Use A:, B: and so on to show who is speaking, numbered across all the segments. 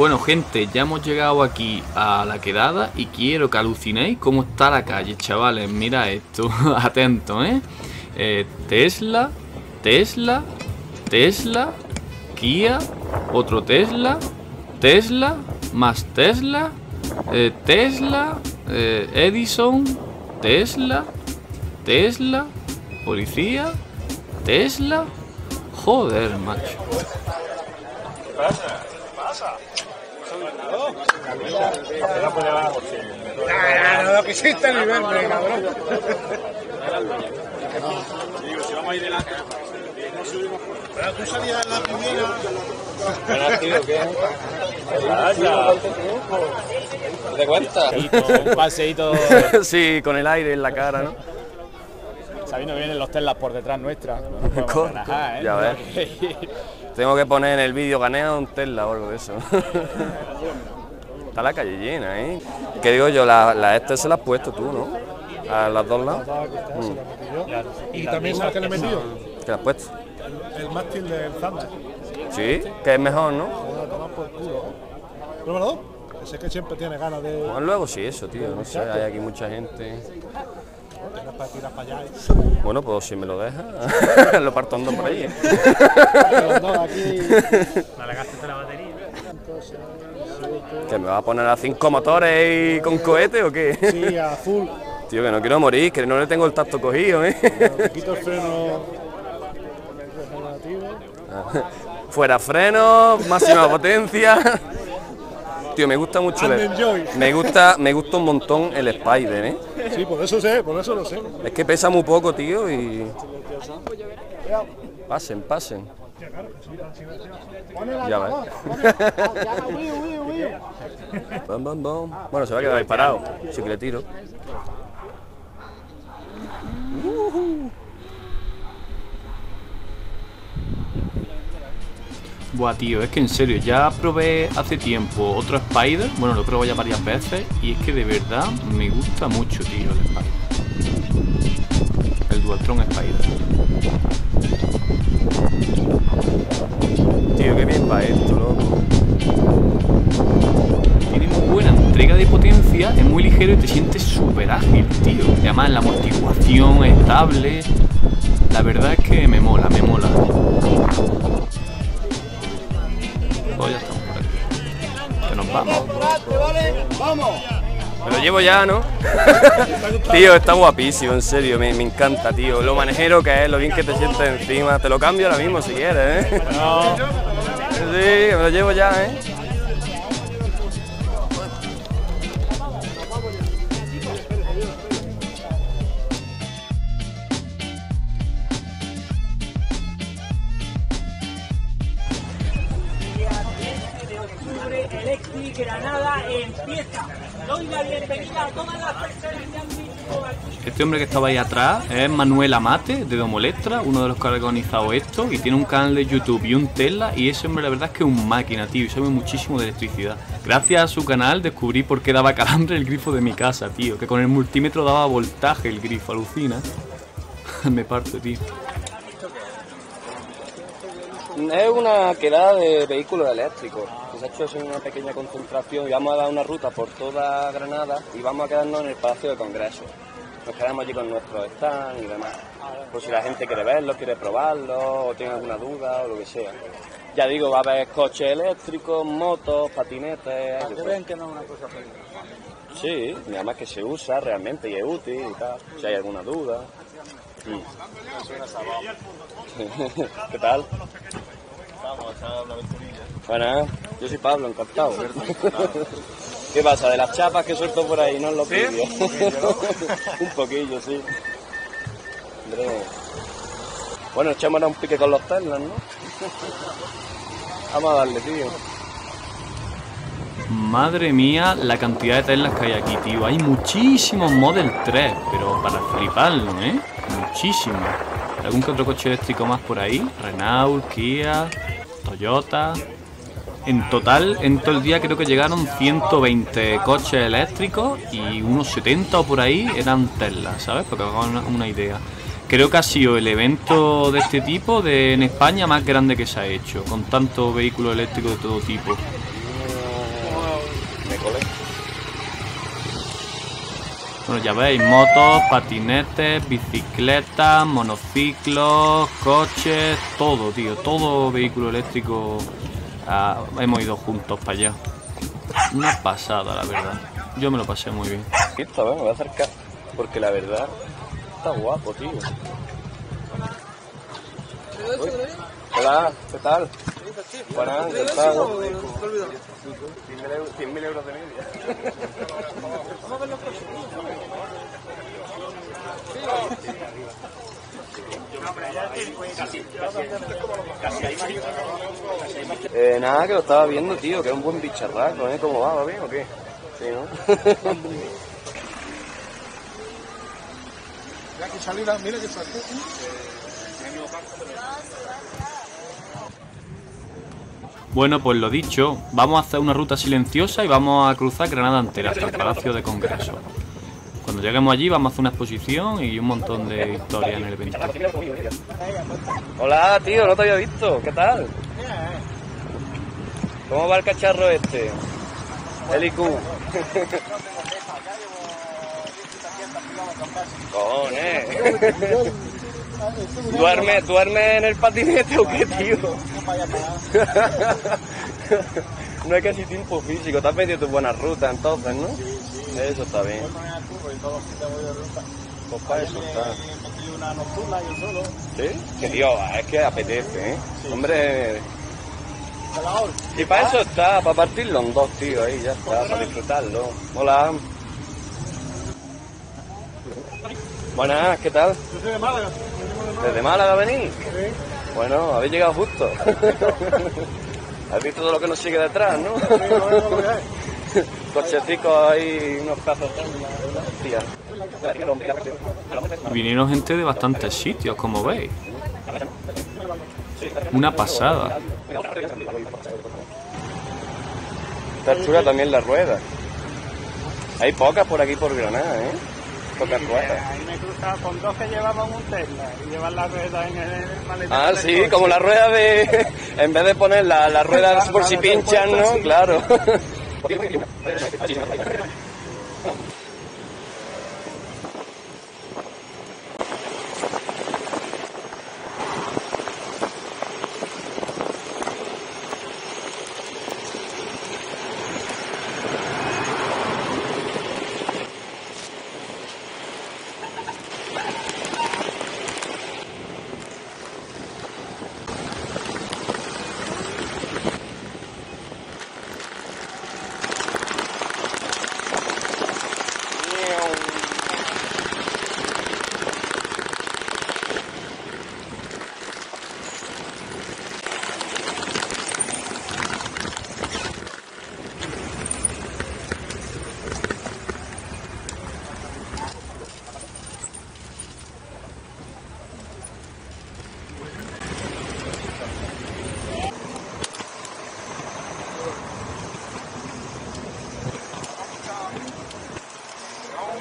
A: Bueno, gente, ya hemos llegado aquí a la quedada y quiero que alucinéis cómo está la calle, chavales. Mira esto, atentos, Tesla, Tesla, Tesla, Kia, otro Tesla, Tesla, más Tesla, Tesla, Edison, Tesla, Tesla, policía, Tesla. Joder, macho.
B: ¿Qué pasa? ¿Qué pasa? No, que existe el nivel, cabrón. Digo, si vamos a ir de la pero tú salías en la primera.
C: Bueno, tío, ¿qué? ¿Te cuenta?
B: Un paseíto.
C: Sí, con el aire en la cara, ¿no?
B: Sabiendo vienen los Teslas por detrás nuestra. No nos podemos relajar,
C: Ya ves. Tengo que poner en el vídeo ganea un Tesla o algo de eso. Está la calle llena, ¿eh? ¿Qué digo yo? La este se la has puesto tú, ¿no? A las dos lados.
B: ¿Y también sabes qué le he metido?
C: ¿Qué la has puesto?
B: El mástil del Thunder.
C: Sí, que es mejor, ¿no?
B: Pruébalo. Sé que siempre tiene ganas de.
C: Bueno, luego sí, eso, tío. No sé, hay aquí mucha gente.
B: Tienes para tirar para allá.
C: Bueno, pues si me lo dejas, lo parto andando por ahí.
B: Los dos aquí.
D: Vale, gastaste la batería.
C: ¿Que me va a poner a 5 motores y con cohete o qué?
B: Sí, a full.
C: Tío, que no quiero morir, que no le tengo el tacto cogido, ¿eh?
B: Te quito el freno regenerativo.
C: Fuera freno, máxima potencia. Tío, me gusta mucho me gusta un montón el Spider, ¿eh?
B: Sí, por eso sé, por eso lo sé.
C: Es que pesa muy poco, tío, y... Pasen. Ya ves. Bam. Bueno, se va a quedar ahí parado, sí que le tiro.
A: Buah, tío, es que en serio, ya probé hace tiempo otro Spider, bueno, lo he probado ya varias veces y es que de verdad me gusta mucho, tío, el Spider. El Dualtron Spider.
C: Tío, qué bien va esto, loco.
A: Tiene muy buena entrega de potencia, es muy ligero y te sientes súper ágil, tío. Y además la amortiguación es estable. La verdad es que me mola. Pues ya estamos por aquí. Que nos vamos.
C: Me lo llevo ya, ¿no? Tío, está guapísimo, en serio, me encanta, tío. Lo manejero que es, lo bien que te sientes encima. Te lo cambio ahora mismo si quieres, ¿eh?
B: No.
C: Sí, me lo llevo ya, ¿eh?
D: Electric Granada empieza. Doy la bienvenida a todas las personas que han visto aquí.
A: Este hombre que estaba ahí atrás es Manuel Amate de Domolectra, uno de los que ha organizado esto y tiene un canal de YouTube y un Tesla y ese hombre la verdad es que es un máquina, tío, y sabe muchísimo de electricidad. Gracias a su canal descubrí por qué daba calambre el grifo de mi casa, tío, que con el multímetro daba voltaje el grifo, alucina. Me parto, tío.
C: Es una quedada de vehículos eléctricos. Se ha hecho así una pequeña concentración y vamos a dar una ruta por toda Granada y vamos a quedarnos en el Palacio de Congreso. Nos quedamos allí con nuestros stands y demás. Por si la gente quiere verlo, quiere probarlo o tiene alguna duda o lo que sea. Ya digo, va a haber coches eléctricos, motos, patinetes...
B: Para que vean que no es una cosa peligrosa.
C: Sí, y además que se usa realmente y es útil y tal, si hay alguna duda. ¿Qué tal?
B: Vamos a echar una aventurilla.
C: Bueno, yo soy Pablo, encantado. ¿Qué pasa? De las chapas que suelto por ahí, no en los vídeos. Un poquillo, sí. Hombre. Bueno, echémonos un pique con los Teslas, ¿no? Vamos a darle, tío.
A: Madre mía, la cantidad de Teslas que hay aquí, tío. Hay muchísimos Model 3, pero para fliparlo, ¿eh? Muchísimos. ¿Algún que otro coche eléctrico más por ahí? Renault, Kia, Toyota. En total, en todo el día creo que llegaron 120 coches eléctricos y unos 70 o por ahí eran Tesla, ¿sabes? Porque hagan una idea. Creo que ha sido el evento de este tipo en España más grande que se ha hecho, con tantos vehículos eléctricos de todo tipo. Bueno, ya veis, motos, patinetes, bicicletas, monociclos, coches, todo, tío, todo vehículo eléctrico. Hemos ido juntos para allá. Una pasada, la verdad. Yo me lo pasé muy bien.
C: Listo, me voy a acercar, porque la verdad está guapo, tío. Uy. Hola, ¿qué tal? Buenas, encantado. 100.000 euros de media. Nada, que lo estaba viendo, tío, que es un buen bicharraco, ¿eh? ¿Cómo va? ¿Va bien o qué? Sí, ¿no?
B: Mira que salida, mira que salida.
A: Bueno, pues lo dicho, vamos a hacer una ruta silenciosa y vamos a cruzar Granada entera hasta el Palacio de Congreso. Cuando lleguemos allí vamos a hacer una exposición y un montón de historias en el evento.
C: Hola, tío, no te había visto. ¿Qué tal? ¿Cómo va el cacharro este? El IQ. Cojones. ¿Duerme en el patinete o qué, tío? No hay casi tiempo físico. Te has metido tu buena ruta entonces, ¿no? Eso está bien. Pues para eso está. ¿Sí? Que tío, es que apetece, ¿eh? Hombre. Y para eso está, para partirlo en dos, tío, ahí ya está, para disfrutarlo. Hola. Buenas, ¿qué tal?
B: Yo soy de Málaga.
C: ¿Desde Málaga venís?
B: Sí.
C: Bueno, habéis llegado justo. ¿Has visto todo lo que nos sigue detrás, no?
B: Sí, no veo lo que hay.
C: Cochecitos ahí, unos cazos tan... Tía.
A: Vinieron gente de bastantes sitios, como veis. Una pasada.
C: Está chula también la rueda. Hay pocas por aquí por Granada, ¿eh? Pocas ruedas.
B: Ahí me he cruzado con dos que llevaban un Tesla y llevan la rueda en el maletero.
C: Ah,
B: del
C: sí,
B: coche.
C: como la rueda de... En vez de poner la rueda por si pinchan, ¿no? Claro.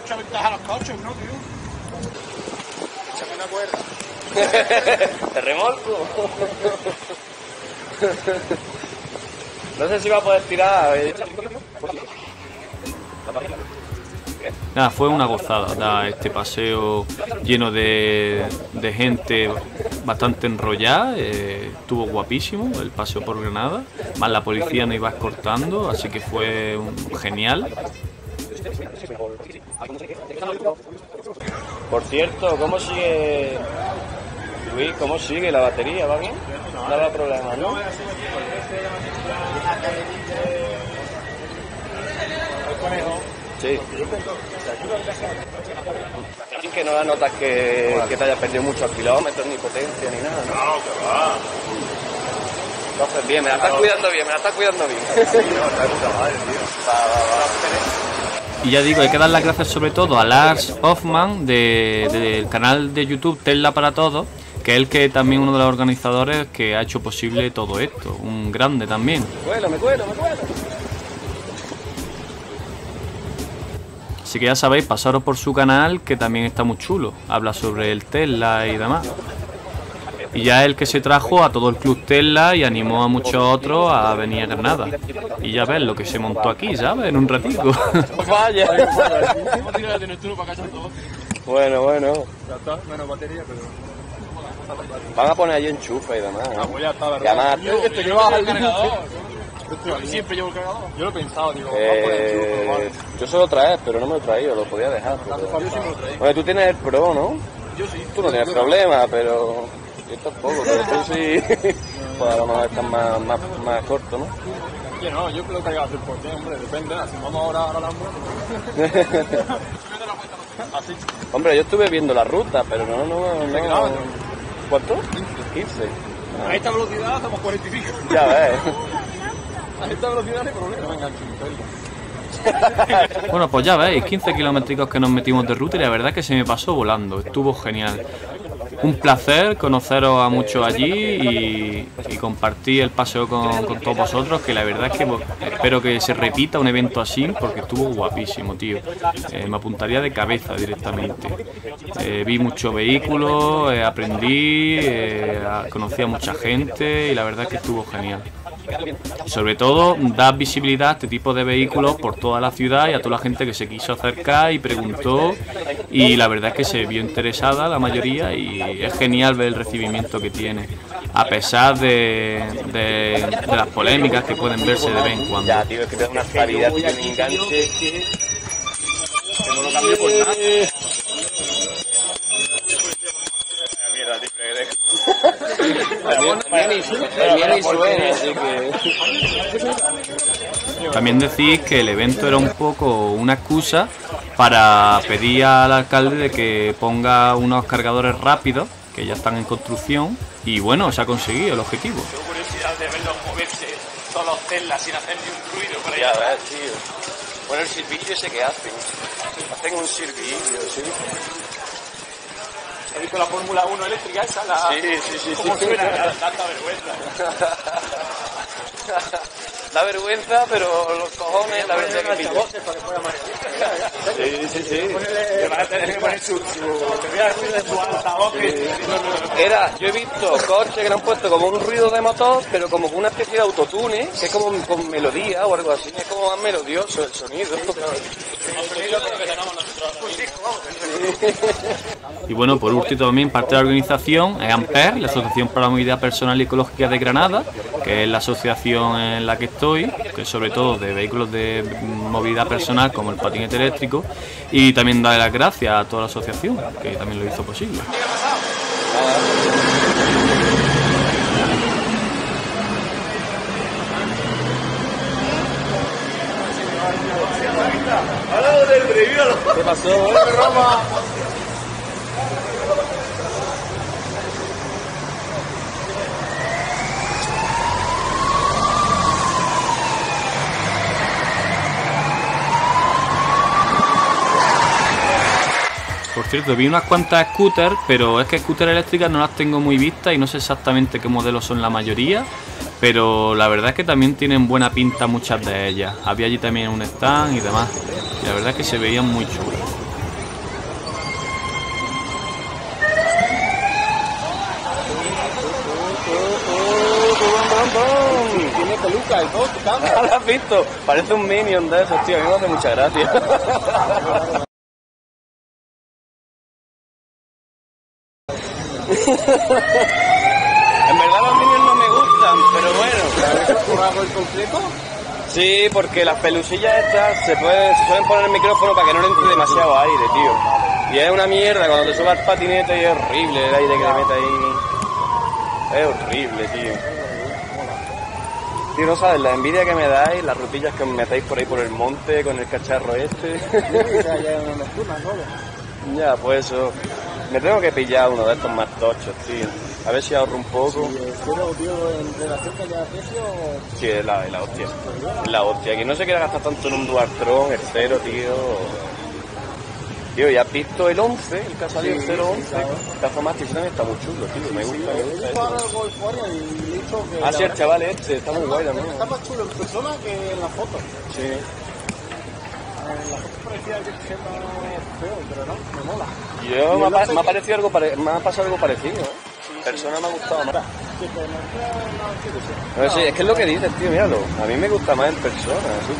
B: Mucha ventaja a los coches, ¿no, tío? Échame una cuerda.
C: Te remolco. No sé si va a poder tirar.
A: Nada, fue una gozada este paseo lleno de gente bastante enrollada. Estuvo guapísimo el paseo por Granada, más la policía nos iba escoltando, así que fue genial.
C: Por cierto, ¿cómo sigue Luis? ¿Cómo sigue la batería? ¿Va bien? No da problema, ¿no? Sí. Así que no da notas que te hayas perdido muchos kilómetros, ni potencia, ni nada, ¿no?
B: No, que va.
C: Entonces, bien, me la estás cuidando bien, me la estás cuidando bien.
B: Sí, no, está de puta madre, tío. Va.
A: Y ya digo, hay que dar las gracias sobre todo a Lars Hoffman del canal de YouTube Tesla para Todos, que es el que también uno de los organizadores que ha hecho posible todo esto, un grande también.
C: Me cuelo.
A: Así que ya sabéis, pasaros por su canal, que también está muy chulo, habla sobre el Tesla y demás. Y ya el que se trajo a todo el Club Tesla y animó a muchos otros a venir a Granada. Y ya ves lo que se montó aquí, ¿sabes? En un ratico.
C: Vaya. Bueno.
B: Ya está, menos batería, pero...
C: Van a poner ahí enchufe y demás.
B: Ah, pues ya está,
C: Y
B: ¿verdad?
C: además,
B: Este que va al cargador. Siempre llevo el cargador. Yo lo he pensado, digo, vamos a poner enchufe, vale.
C: yo se lo traes, pero no me lo he traído, lo podía dejar. Pero...
B: Yo sí me lo traigo.
C: Bueno, tú tienes el Pro, ¿no?
B: Yo sí.
C: Tú no tienes problema, pero yo tampoco, pero tú sí. Pues a lo mejor estás más corto, ¿no?
B: Yo no, yo creo que hay que hacer por qué, hombre, depende. Si vamos ahora a la Alhambra. Así.
C: Hombre, yo estuve viendo la ruta, pero no.
B: kilómetros?
C: ¿Cuánto? 15.
B: A esta velocidad hacemos 45.
C: Ya ves.
B: A esta velocidad no hay problema. Venga, chupel.
A: Bueno, pues ya veis, 15 kilómetros que nos metimos de ruta y la verdad es que se me pasó volando, estuvo genial. Un placer conoceros a muchos allí y compartir el paseo con todos vosotros, que la verdad es que espero que se repita un evento así porque estuvo guapísimo, tío. Me apuntaría de cabeza directamente. Vi muchos vehículos, aprendí, conocí a mucha gente y la verdad es que estuvo genial. Y sobre todo, dar visibilidad a este tipo de vehículos por toda la ciudad y a toda la gente que se quiso acercar y preguntó, y la verdad es que se vio interesada la mayoría y es genial ver el recibimiento que tiene, a pesar de las polémicas que pueden verse de vez en cuando.
C: Ya, tío, es que te da una claridad, tío, un enganche que no lo cambio por nada. Mierda, tío,
A: También decís que el evento era un poco una excusa para pedir al alcalde de que ponga unos cargadores rápidos que ya están en construcción y bueno, se ha conseguido el objetivo.
B: Tengo curiosidad de verlos moverse todos los Tesla sin hacer ni un ruido por ahí.
C: Ya ves, tío. Bueno, el silbillo ese que hacen. Hacen un silbillo, sí.
B: ¿Has visto la Fórmula 1 eléctrica esa?
C: Sí.
B: ¿Cómo suena? Tanta vergüenza.
C: Da vergüenza, pero los cojones, la verdad que pilla. Sí.
B: Le van a tener que poner su altavoz.
C: Yo he visto coches que le han puesto como un ruido de motor, pero como una especie de autotune, que es como con melodía o algo así, es como más melodioso el sonido.
A: Y bueno, por último también parte de la organización es Ampere, la Asociación para la Movilidad Personal y Ecológica de Granada, que es la asociación en la que estoy, que sobre todo de vehículos de movilidad personal como el patinete eléctrico, y también darle las gracias a toda la asociación, que también lo hizo posible.
C: ¿Qué pasó?
A: Por cierto, vi unas cuantas scooters, pero es que scooters eléctricas no las tengo muy vistas y no sé exactamente qué modelos son la mayoría, pero la verdad es que también tienen buena pinta muchas de ellas. Había allí también un stand y demás, y la verdad es que se veían muy chulas.
C: Tiene peluca y todo, ¿lo has visto? Parece un Minion de esos, tío, a mí me hace mucha gracia. En verdad los Minions no me gustan, pero bueno.
B: ¿Por algo en concreto?
C: Sí, porque las pelusillas estas se pueden poner el micrófono para que no le entre demasiado aire, tío. Y es una mierda cuando te subas al patinete y es horrible el aire que le mete ahí. Es horrible, tío. Tío, no sabes, la envidia que me dais, las rutillas que me metéis por ahí por el monte con el cacharro este. Ya, pues eso. Me tengo que pillar uno de estos más tochos, tío. A ver si ahorro un poco.
B: ¿En relación con el precio?
C: Sí, es la hostia. Es la hostia. Que no se quiera gastar tanto en un Dualtron, el 0, tío. Tío, ¿ya has visto el 11? El que ha salido el 011. El cazo más que también está muy chulo, tío. Me gusta. Ah, sí, el chaval este. Está muy guay también.
B: Está más chulo en persona que en la foto.
C: Sí.
B: En la foto parecía que se feo, pero no, me mola.
C: Yo me ha parecido algo me ha pasado algo parecido, ¿eh? persona me ha gustado más. No sé, es que es lo que dices, tío, míralo. A mí me gusta más en persona, sí.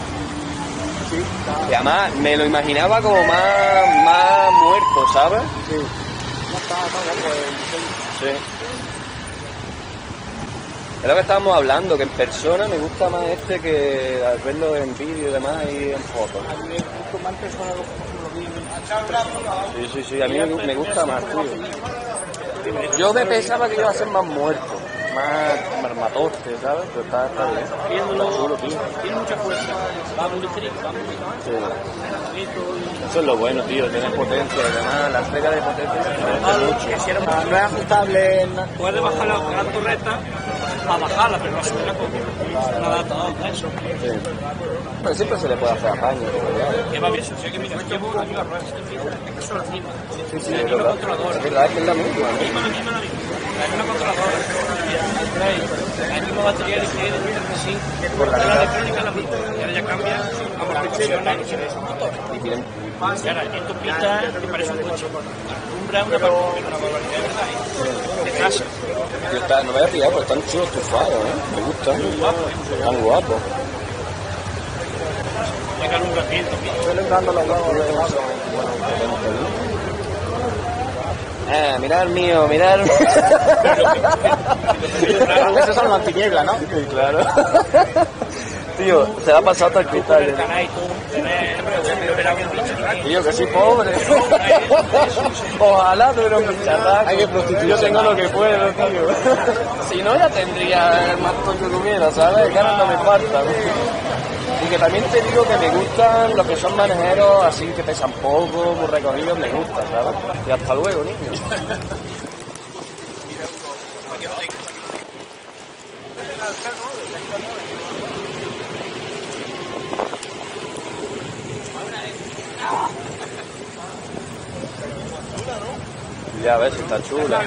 C: Y además me lo imaginaba como más muerto, ¿sabes?
B: Sí.
C: Sí. Es lo que estábamos hablando, que en persona me gusta más este que al verlo en vídeo y demás y en fotos. Sí, a mí me gusta más, tío. Yo me pensaba que iba a ser más muerto, más marmatoste, ¿sabes? Pero está bien.
D: Viéndolo, tiene mucha fuerza. Va muy ligero,
C: Sí. Eso es lo bueno, tío, tiene potencia y demás, la entrega de potencia se mucho.
B: No es ajustable.
D: puede bajar la gran torreta para bajarla, pero no subirla con una adaptador de eso.
C: Sí. Pero siempre se le puede hacer apaño.
D: Que va bien, si que mira, llevo aquí las ruedas, es que son las mismas.
C: Sí,
D: la
C: es
D: misma
C: verdad.
D: controladora.
C: Es verdad, es que es la misma.
D: La misma controladora. La misma batería ligera, sí. La electrónica es la misma. Y ahora ya cambia, vamos a funcionar y se ve un motor. Y ahora, esto pita, que parece un coche. Una barbaridad, ¿verdad? De clase.
C: No me voy a pillar, pero están chulos tus faros, ¿eh? Me gustan. Están guapos.
D: Venga, un ratito.
B: Suelen dando los huevos de vaso.
C: Mirar mío, mirar.
B: Esos son las tinieblas, ¿no?
C: Sí, claro. Tío, se ha pasado hasta el cristal. Tío, que soy pobre. Ojalá tuviera un bicharraco.
B: Hay que prostituirse.
C: Yo tengo lo que puedo, tío. Si no, ya tendría el mastón que tuviera, ¿sabes? Ganas no me falta. Y que también te digo que me gustan los que son manejeros así que pesan poco, muy recorridos, me gusta, ¿sabes? Y hasta luego, niño. Ya ves, está chula.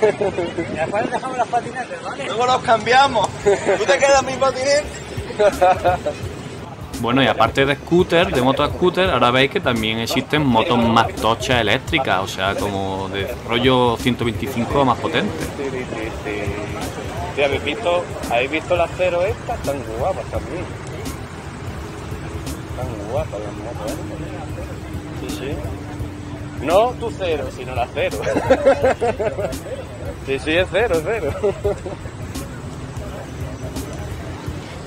D: Después dejamos las patinetas, ¿vale?
B: Luego los cambiamos. ¿Tú te quedas mi patinete?
A: Bueno, y aparte de scooter, de moto scooter, ahora veis que también existen motos más tochas eléctricas, o sea, como de rollo 125 o más potentes.
C: Sí, ¿habéis visto las cero estas? Están guapas también. Están guapas las motos, ¿eh? Sí, sí. No tu cero, sino la cero. Sí, es cero.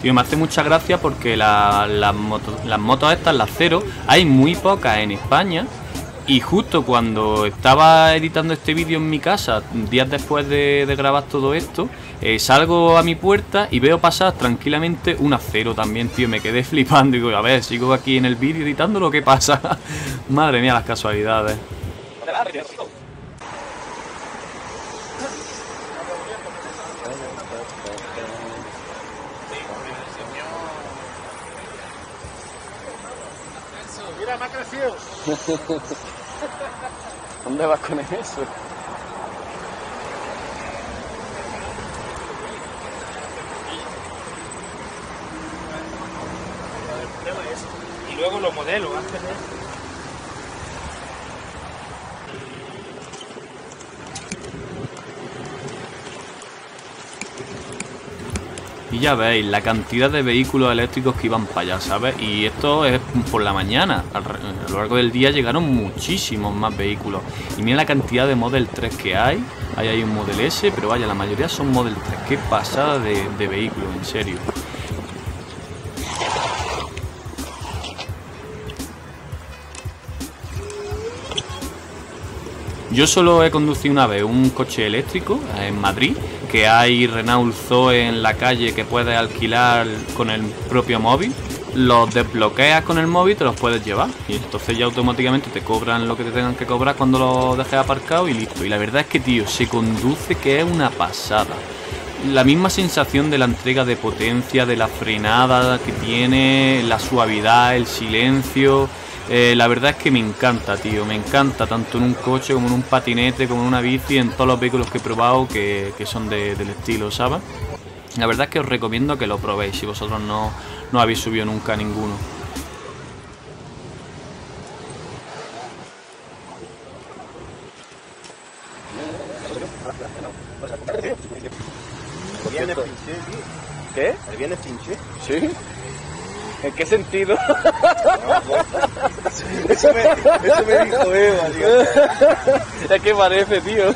A: Tío, me hace mucha gracia porque las motos estas, las cero, hay muy pocas en España. Y justo cuando estaba editando este vídeo en mi casa, días después de grabar todo esto, salgo a mi puerta y veo pasar tranquilamente una cero también, tío. Me quedé flipando y digo, a ver, sigo aquí en el vídeo editando lo que pasa. Madre mía, las casualidades.
B: Mira, me ha crecido.
C: ¿Dónde vas con eso?
D: Y luego los modelos, antes de eso.
A: Y ya veis la cantidad de vehículos eléctricos que iban para allá, ¿sabes? Y esto es por la mañana. A lo largo del día llegaron muchísimos más vehículos. Y mira la cantidad de Model 3 que hay. Hay ahí un Model S, pero vaya, la mayoría son Model 3. Qué pasada de vehículos, en serio. Yo solo he conducido una vez un coche eléctrico en Madrid, que hay Renault Zoe en la calle que puedes alquilar con el propio móvil. Los desbloqueas con el móvil y te los puedes llevar. Y entonces ya automáticamente te cobran lo que te tengan que cobrar cuando lo dejes aparcado y listo. Y la verdad es que, tío, se conduce que es una pasada. La misma sensación de la entrega de potencia, de la frenada que tiene, la suavidad, el silencio. La verdad es que me encanta, tío, me encanta tanto en un coche como en un patinete, como en una bici, en todos los vehículos que he probado que son del estilo, ¿sabes? La verdad es que os recomiendo que lo probéis si vosotros no habéis subido nunca ninguno.
C: Por
E: Viernes
C: cierto,
E: pinché, tío.
C: ¿qué?
E: El viernes pinché.
C: ¿Sí? ¿En qué sentido?
E: Eso me dijo Eva, tío.
C: Es que parece, tío.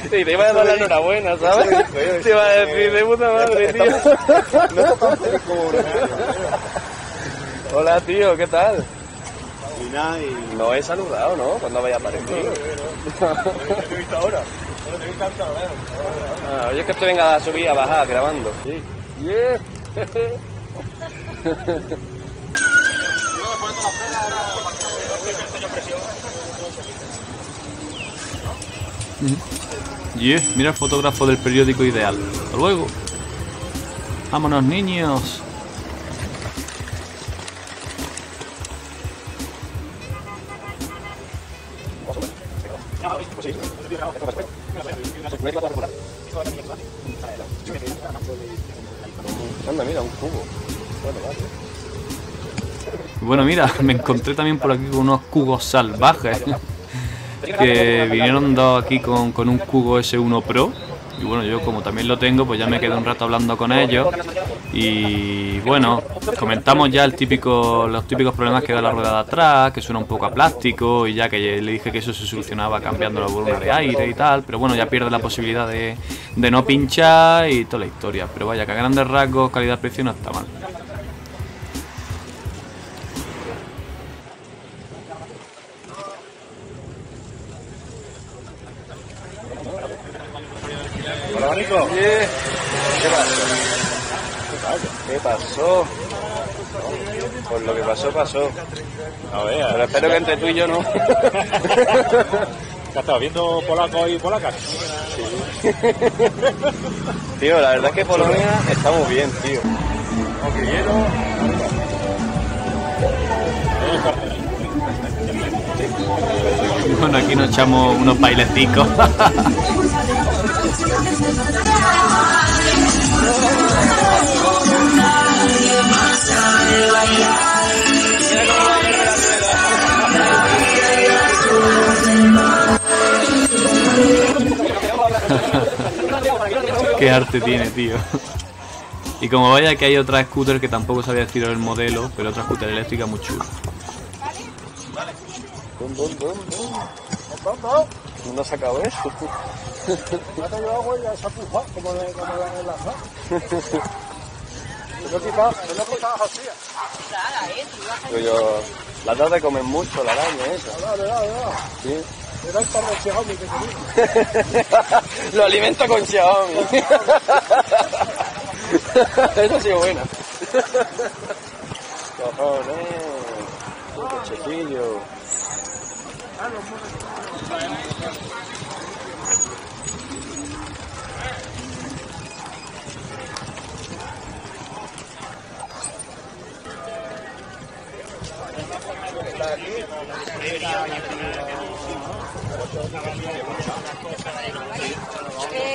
C: Y te iba a dar la enhorabuena, ¿sabes?
E: Eso me dijo,
C: Te iba a decir, de puta madre, tío.
E: No está tan feliz como una.
C: Hola, tío, ¿qué tal?
E: Y nada, y...
C: No he saludado, ¿no? Cuando vaya aparecido.
E: Te he visto ahora. Te he visto ahora.
C: Ah, oye, es que estoy venga a subir, a bajar, grabando. Sí. Yeah.
A: Mira el fotógrafo del periódico Ideal. Hasta luego. Vámonos, niños.
C: Anda, mira, un cubo.
A: Bueno, mira, me encontré también por aquí con unos cubos salvajes. Que vinieron dos aquí con un Cubo S1 Pro. Y bueno, yo como también lo tengo, pues ya me quedé un rato hablando con ellos. Y bueno, comentamos ya los típicos problemas que da la rueda de atrás, que suena un poco a plástico, y ya que le dije que eso se solucionaba cambiándolo por una de aire y tal. Pero bueno, ya pierde la posibilidad de no pinchar y toda la historia. Pero vaya, que a grandes rasgos, calidad-precio no está mal.
E: Hola, Nico.
C: ¿Qué pasó? Pues lo que pasó, pasó.
E: A ver,
C: Pero espero que entre tú y yo no.
E: ¿Qué estás viendo polacos y polacas?
C: Tío, la verdad es que Polonia está muy bien, tío.
E: Aunque hielo.
A: Bueno, aquí nos echamos unos bailecicos. Qué arte tiene, tío. Y como vaya que hay otra scooter que tampoco sabía decir el modelo, pero otra scooter eléctrica muy chula.
C: ¿No se acabó eso?
E: ¿No te llevado huella esa puja? Como la enlaza. No quitaba así.
C: Yo, las dos de comer mucho, la araña esa.
E: Dale.
C: Sí.
E: Era el par de Xiaomi que tenía.
C: Lo alimento con Xiaomi. Esa ha sido buena. Cojones. Qué chiquillo.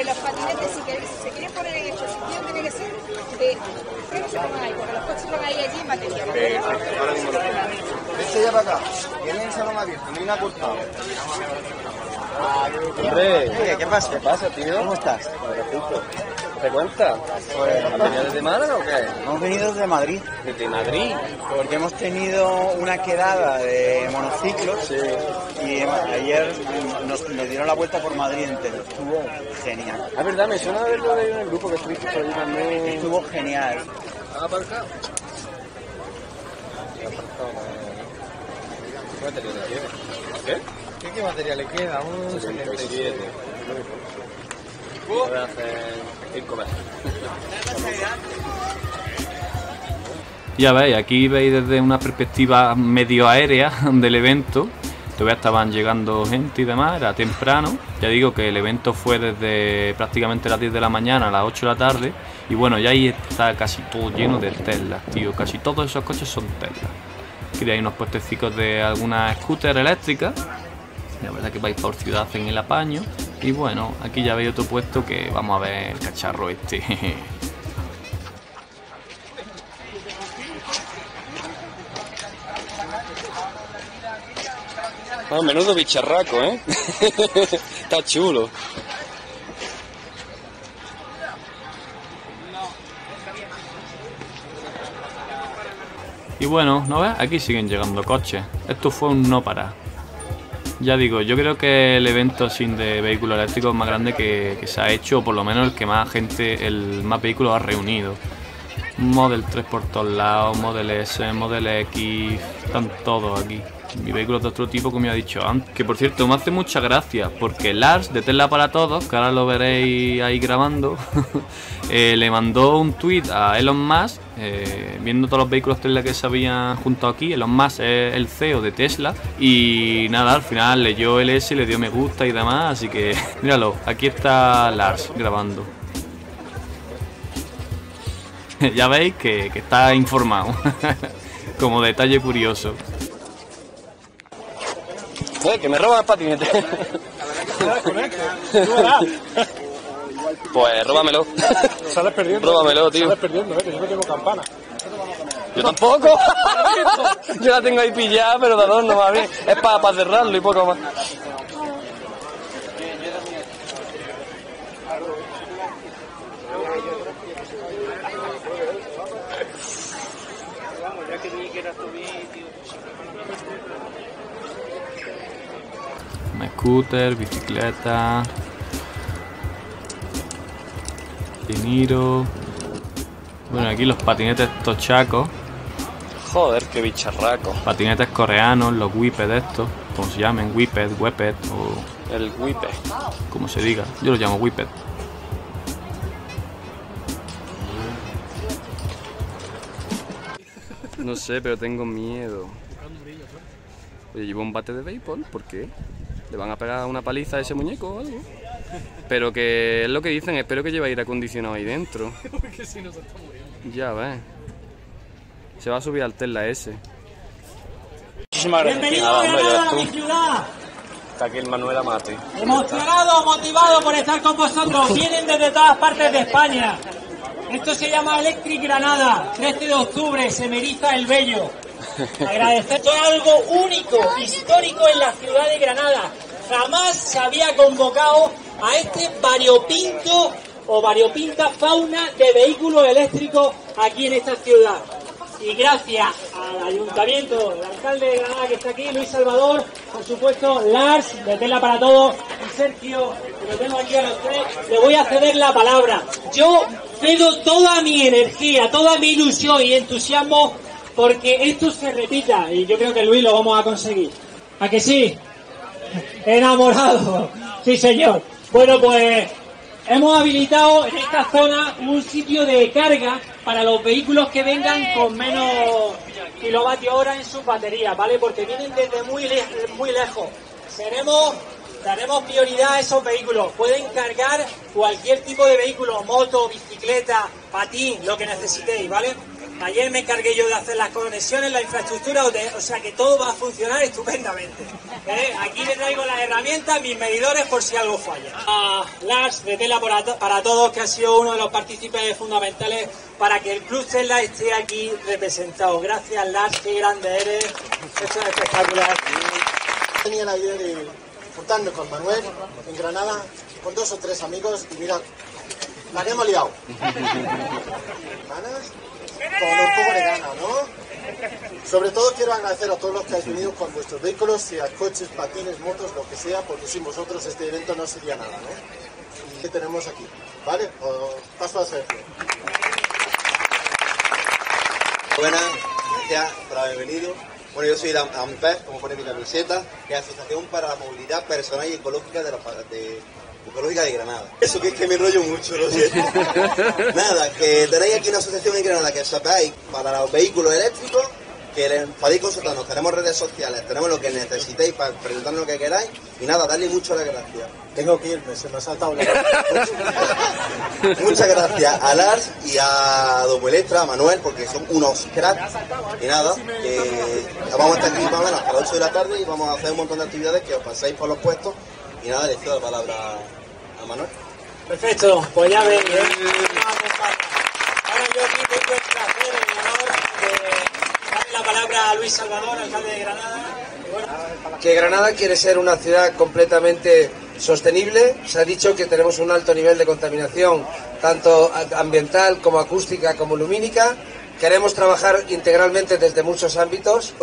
F: Los patinetes, si se quieren poner en este sitio, tiene que ser que no se pongan ahí, porque los coches van ahí allí en batería.
C: Ahora mismo lo pongo.
E: Vete ya para acá. Tienen el salón abierto, no hay una cortada.
C: Hombre,
E: ¿Qué pasa?
C: ¿qué pasa, tío?
E: ¿Cómo estás?
C: ¿Te cuentas?
E: Pues
C: ¿Has venido desde Málaga o qué?
E: hemos venido desde Madrid,
C: Desde Madrid.
E: porque hemos tenido una quedada de monociclos y ayer nos dieron la vuelta por Madrid entero. Estuvo genial.
C: Ah, verdad, me suena haberlo leído en el grupo que estuviste por ahí también.
E: Estuvo genial.
C: ¿Han aparcado? ¿Qué material le tiene?
E: ¿Qué material le queda? Un
C: 77. Voy a hacer 5 meses.
A: Ya veis, aquí veis desde una perspectiva medio aérea del evento. Todavía estaban llegando gente y demás, era temprano. Ya digo que el evento fue desde prácticamente las 10 de la mañana a las 8 de la tarde. Y bueno, ya ahí está casi todo lleno de Teslas, tío. Casi todos esos coches son Teslas. Aquí hay unos puestecicos de algunas scooters eléctricas. La verdad que vais por ciudad en el apaño. Y bueno, aquí ya veis otro puesto que vamos a ver el cacharro este.
C: Ah, menudo bicharraco, ¿eh? Está chulo.
A: Y bueno, ¿no ves? Aquí siguen llegando coches. Esto fue un no parar. Ya digo, yo creo que el evento sin de vehículos eléctricos más grande que se ha hecho, o por lo menos el que más gente, el más vehículos ha reunido. Model 3 por todos lados, Model S, Model X, están todos aquí. Mi vehículo de otro tipo, como ya he dicho antes. Que por cierto, me hace mucha gracia, porque Lars de Tesla para Todos, que ahora lo veréis ahí grabando, le mandó un tweet a Elon Musk, viendo todos los vehículos Tesla que se habían juntado aquí. Elon Musk es el CEO de Tesla, y nada, al final leyó el S, le dio me gusta y demás, así que míralo, aquí está Lars grabando. Ya veis que está informado, como detalle curioso.
C: Que me roban el patinete. Pues róbamelo.
B: Sales perdiendo.
C: Róbamelo, tío.
B: Sales perdiendo, que yo no tengo campana.
C: Yo tampoco. Yo la tengo ahí pillada, pero de adorno más bien. Es para cerrarlo y poco más.
A: Scooter, bicicleta, Diniro. Bueno, aquí los patinetes tochacos.
C: Joder, qué bicharraco.
A: Patinetes coreanos, los whipped estos, como se llamen, whipped o
C: El whipped,
A: como se diga. Yo los llamo whipped.
C: No sé, pero tengo miedo. Oye, llevo un bate de béisbol, ¿por qué? ¿Le van a pegar una paliza a ese muñeco o algo? Pero que es lo que dicen, espero que lleve aire acondicionado ahí dentro.
B: Porque si no se está muriendo.
C: Ya ves. Se va a subir al Tesla S.
D: Muchísimas gracias.
C: Bienvenido a
D: Granada, mi ciudad.
C: Está aquí el Manuel Amate.
D: Emocionado, motivado por estar con vosotros. Vienen desde todas partes de España. Esto se llama Electric Granada. 13 de octubre, se me eriza el vello. Agradecer. Esto es algo único, histórico en la ciudad de Granada. Jamás se había convocado a este variopinto o variopinta fauna de vehículos eléctricos aquí en esta ciudad. Y gracias al ayuntamiento, el alcalde de Granada que está aquí, Luis Salvador, por supuesto, Lars, de Tesla para Todos, y Sergio, que lo tengo aquí a los tres, le voy a ceder la palabra. Yo cedo toda mi energía, toda mi ilusión y entusiasmo porque esto se repita, y yo creo que Luis lo vamos a conseguir. ¿A que sí? Enamorado. Sí, señor. Bueno, pues hemos habilitado en esta zona un sitio de carga para los vehículos que vengan con menos kilovatios hora en sus baterías, ¿vale? Porque vienen desde muy lejos. Daremos prioridad a esos vehículos. Pueden cargar cualquier tipo de vehículo, moto, bicicleta, patín, lo que necesitéis, ¿vale? Ayer me encargué yo de hacer las conexiones, la infraestructura, o sea que todo va a funcionar estupendamente. Aquí les traigo las herramientas, mis medidores por si algo falla. A Lars de Tesla para Todos, que ha sido uno de los partícipes fundamentales para que el Club Tesla esté aquí representado. Gracias, Lars, qué grande eres. Esto es espectacular.
G: Tenía la idea de juntarnos con Manuel en Granada, con 2 o 3 amigos, y mira, la que hemos liado. ¿Ganas? Con un poco de gana, ¿no? Sobre todo quiero agradecer a todos los que habéis venido con vuestros vehículos, sea coches, patines, motos, lo que sea, porque sin vosotros este evento no sería nada, ¿no? ¿Qué tenemos aquí? ¿Vale? Paso a Sergio.
H: Buenas, gracias por haber venido. Bueno, yo soy de AMPER, como pone mi camiseta, que es Asociación para la Movilidad Personal y Ecológica de Granada. Eso que es que me enrollo mucho, lo siento. Nada, que tenéis aquí una asociación en Granada que sepáis para los vehículos eléctricos, que podéis consultarnos, tenemos redes sociales, tenemos lo que necesitéis para preguntarnos lo que queráis, y nada, darle mucho las gracias.
G: Tengo que irme, se me ha saltado la...
H: Muchas gracias a Lars y a Domuelectra, a Manuel, porque son unos cracks. Y nada, vamos a estar aquí más o menos hasta las 8 de la tarde y vamos a hacer un montón de actividades que os paséis por los puestos. Y nada, le cedo la palabra a Manuel.
D: Perfecto, pues ya ven. Ahora yo aquí tengo el placer, el honor de darle la palabra a Luis Salvador, alcalde de Granada.
I: Que Granada quiere ser una ciudad completamente sostenible. Se ha dicho que tenemos un alto nivel de contaminación, tanto ambiental como acústica como lumínica, queremos trabajar integralmente desde muchos ámbitos,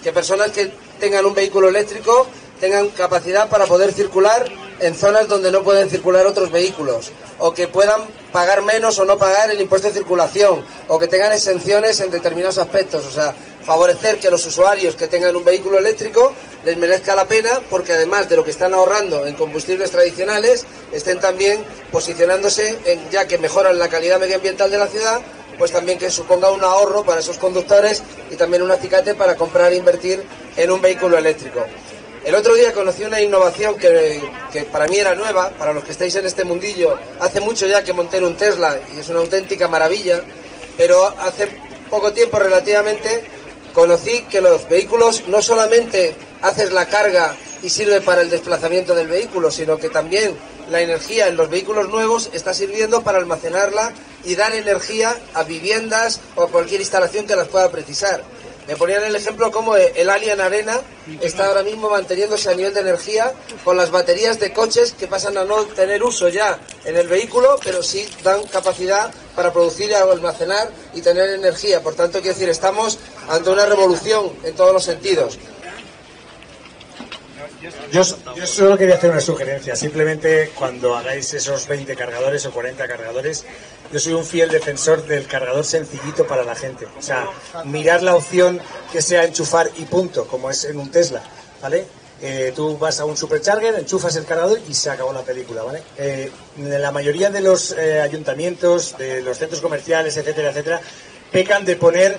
I: que personas que tengan un vehículo eléctrico tengan capacidad para poder circular en zonas donde no pueden circular otros vehículos, o que puedan pagar menos o no pagar el impuesto de circulación, o que tengan exenciones en determinados aspectos. O sea, favorecer que los usuarios que tengan un vehículo eléctrico les merezca la pena, porque además de lo que están ahorrando en combustibles tradicionales, estén también posicionándose en, ya que mejoran la calidad medioambiental de la ciudad, pues también que suponga un ahorro para esos conductores y también un acicate para comprar e invertir en un vehículo eléctrico. El otro día conocí una innovación que para mí era nueva, para los que estáis en este mundillo. Hace mucho ya que monté un Tesla y es una auténtica maravilla, pero hace poco tiempo relativamente conocí que los vehículos no solamente haces la carga y sirve para el desplazamiento del vehículo, sino que también la energía en los vehículos nuevos está sirviendo para almacenarla y dar energía a viviendas o a cualquier instalación que las pueda precisar. Me ponían el ejemplo como el Allianz Arena está ahora mismo manteniéndose a nivel de energía con las baterías de coches que pasan a no tener uso ya en el vehículo, pero sí dan capacidad para producir y almacenar y tener energía. Por tanto, quiero decir, estamos ante una revolución en todos los sentidos.
J: Yo solo quería hacer una sugerencia. Simplemente cuando hagáis esos 20 cargadores o 40 cargadores, yo soy un fiel defensor del cargador sencillito para la gente. O sea, mirar la opción que sea enchufar y punto, como es en un Tesla, ¿vale? Tú vas a un supercharger, enchufas el cargador y se acabó la película, ¿vale? La mayoría de los ayuntamientos, de los centros comerciales, etcétera, etcétera, pecan de poner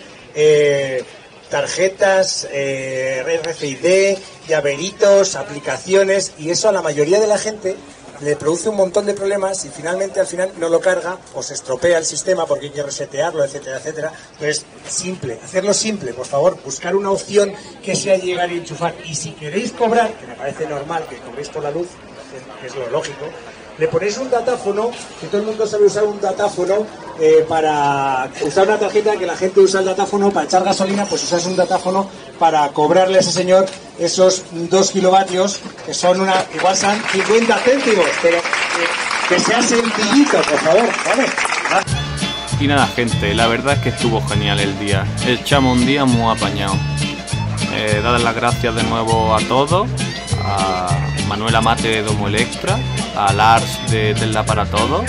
J: tarjetas, RFID, llaveritos, aplicaciones, y eso a la mayoría de la gente le produce un montón de problemas y finalmente al final no lo carga o se estropea el sistema porque hay que resetearlo, etcétera, etcétera. Entonces, simple, hacerlo simple, por favor, buscar una opción que sea llegar y enchufar. Y si queréis cobrar, que me parece normal que cobréis por la luz, que es lo lógico, le ponéis un datáfono, que todo el mundo sabe usar un datáfono, para usar una tarjeta, que la gente usa el datáfono para echar gasolina, pues usas un datáfono para cobrarle a ese señor esos 2 kilovatios, que son igual son 50 céntimos, pero que sea sencillito, por favor, ¿vale?
A: Y nada, gente, la verdad es que estuvo genial el día. Echamos un día muy apañado. Dar las gracias de nuevo a todos, a Manuel Amate de Domo Electra, a Lars de Tesla para Todos,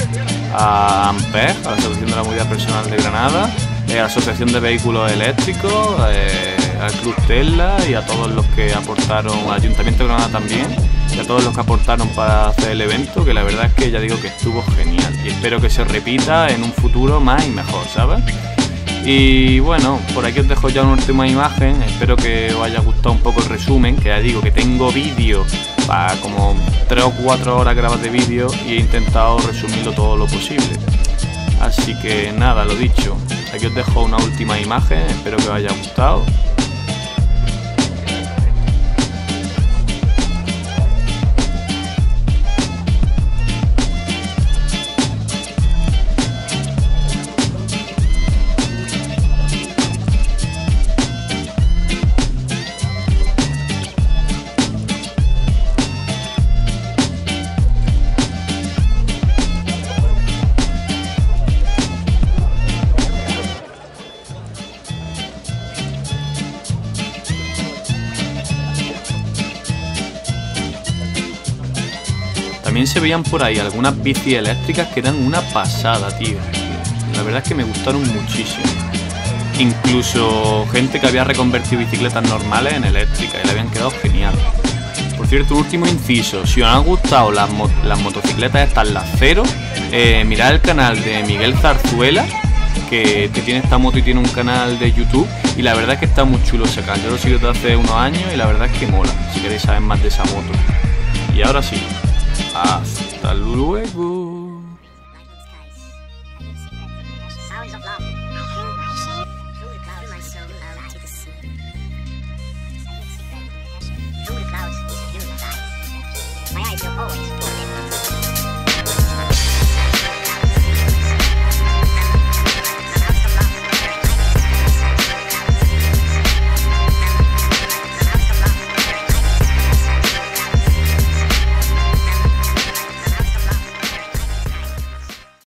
A: a Ampere, a la Asociación de la Movilidad Personal de Granada, a la Asociación de Vehículos Eléctricos, al Club Tesla y a todos los que aportaron, al Ayuntamiento de Granada también, y a todos los que aportaron para hacer el evento, que la verdad es que ya digo que estuvo genial y espero que se repita en un futuro más y mejor, ¿sabes? Y bueno, por aquí os dejo ya una última imagen, espero que os haya gustado un poco el resumen, que ya digo que tengo vídeo para como 3 o 4 horas grabadas de vídeo y he intentado resumirlo todo lo posible. Así que nada, lo dicho, aquí os dejo una última imagen, espero que os haya gustado. También se veían por ahí algunas bicis eléctricas que eran una pasada, tío. La verdad es que me gustaron muchísimo. Incluso gente que había reconvertido bicicletas normales en eléctricas y le habían quedado genial. Por cierto, último inciso, si os han gustado las motocicletas estas, las Cero, mirad el canal de Miguel Zarzuela, que tiene esta moto y tiene un canal de YouTube, y la verdad es que está muy chulo ese canal. Yo lo sigo desde hace unos años y la verdad es que mola, si queréis saber más de esa moto. Y ahora sí, hasta luego.